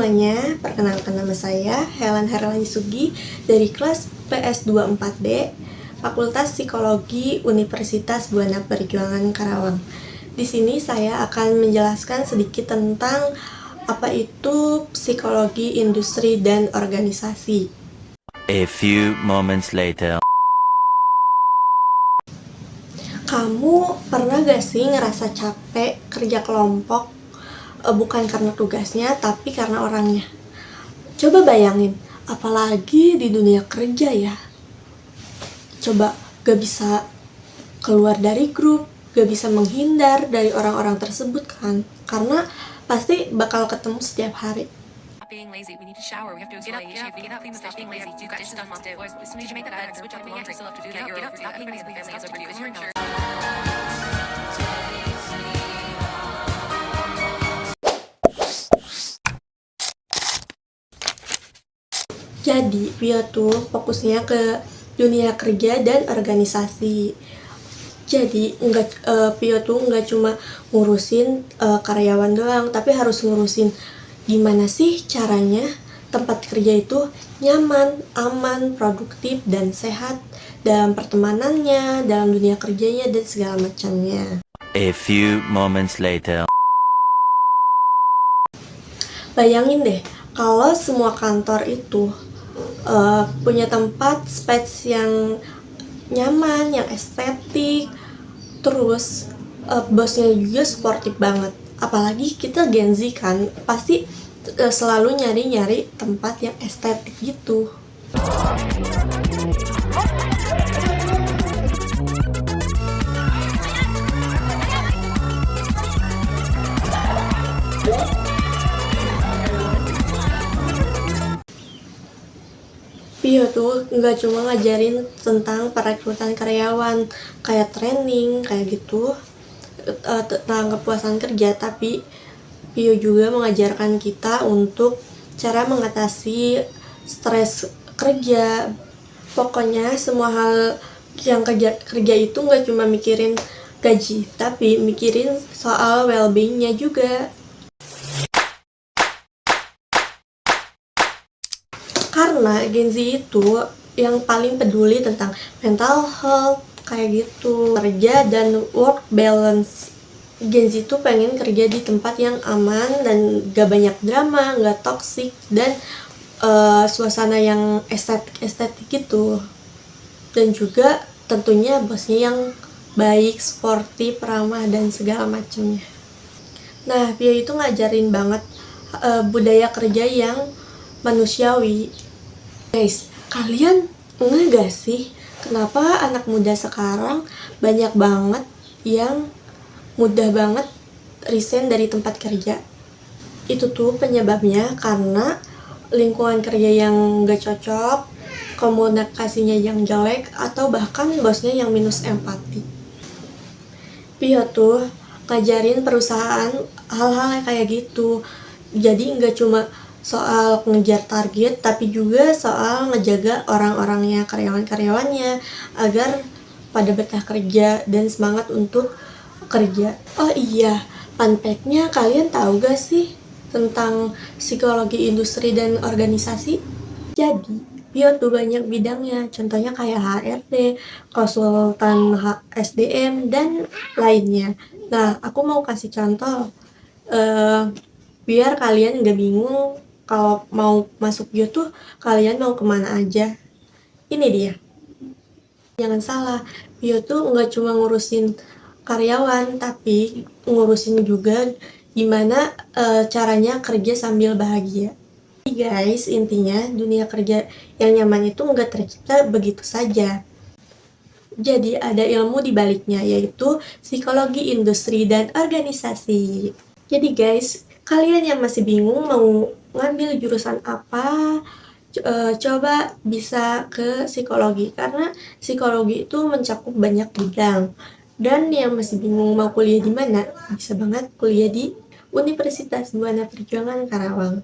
semuanya, perkenalkan nama saya Helen Herlani Sugi dari kelas PS24D, Fakultas Psikologi Universitas Buana Perjuangan Karawang. Di sini saya akan menjelaskan sedikit tentang apa itu psikologi industri dan organisasi. A few moments later. Kamu pernah gak sih ngerasa capek kerja kelompok? Bukan karena tugasnya, tapi karena orangnya. Coba bayangin, apalagi di dunia kerja ya. Coba gak bisa keluar dari grup, gak bisa menghindar dari orang-orang tersebut kan. Karena pasti bakal ketemu setiap hari. Being lazy, we need to shower, we have to get up, stop being lazy, you got stuff to do. As soon as you make the bed, switch off the laundry, still have to do that. Get up, stop being lazy, the family has overdue, it's your turn. Jadi, Pio tuh fokusnya ke dunia kerja dan organisasi. Jadi, Pio tuh nggak cuma ngurusin karyawan doang, tapi harus ngurusin gimana sih caranya tempat kerja itu nyaman, aman, produktif, dan sehat dalam pertemanannya, dalam dunia kerjanya, dan segala macamnya. A few moments later. Bayangin deh, kalau semua kantor itu punya tempat space yang nyaman, yang estetik, terus bosnya juga sportif banget. Apalagi kita Gen Z kan, pasti selalu nyari-nyari tempat yang estetik gitu. Pio tuh nggak cuma ngajarin tentang perekrutan karyawan, kayak training, kayak gitu, tentang kepuasan kerja, tapi Pio juga mengajarkan kita untuk cara mengatasi stres kerja. Pokoknya semua hal yang kerja itu nggak cuma mikirin gaji, tapi mikirin soal well-being-nya juga. Karena Gen Z itu yang paling peduli tentang mental health, kayak gitu, kerja dan work balance. Gen Z itu pengen kerja di tempat yang aman dan gak banyak drama, gak toksik, dan suasana yang estetik gitu. Dan juga tentunya bosnya yang baik, sportif, ramah, dan segala macamnya. Nah, Pio itu ngajarin banget budaya kerja yang manusiawi. Guys, kalian nggak gak sih kenapa anak muda sekarang banyak banget yang mudah banget resign dari tempat kerja? Itu tuh penyebabnya karena lingkungan kerja yang gak cocok, komunikasinya yang jelek, atau bahkan bosnya yang minus empati. Pio tuh ngajarin perusahaan hal-hal kayak gitu. Jadi nggak cuma soal ngejar target, tapi juga soal ngejaga orang-orangnya, karyawan-karyawannya, agar pada betah kerja dan semangat untuk kerja. Oh iya, fun fact-nya, kalian tahu gak sih tentang psikologi industri dan organisasi? Jadi, Pio tuh banyak bidangnya, contohnya kayak HRD, konsultan SDM, dan lainnya. Nah, aku mau kasih contoh, biar kalian gak bingung kalau mau masuk Pio tuh kalian mau kemana aja. Ini dia. Jangan salah, Pio tuh nggak cuma ngurusin karyawan, tapi ngurusin juga gimana caranya kerja sambil bahagia. Jadi guys, intinya dunia kerja yang nyaman itu nggak tercipta begitu saja. Jadi ada ilmu di baliknya, yaitu psikologi industri dan organisasi. Jadi guys, kalian yang masih bingung mau ngambil jurusan apa, coba bisa ke psikologi, karena psikologi itu mencakup banyak bidang. Dan yang masih bingung mau kuliah di mana, bisa banget kuliah di Universitas Buana Perjuangan Karawang.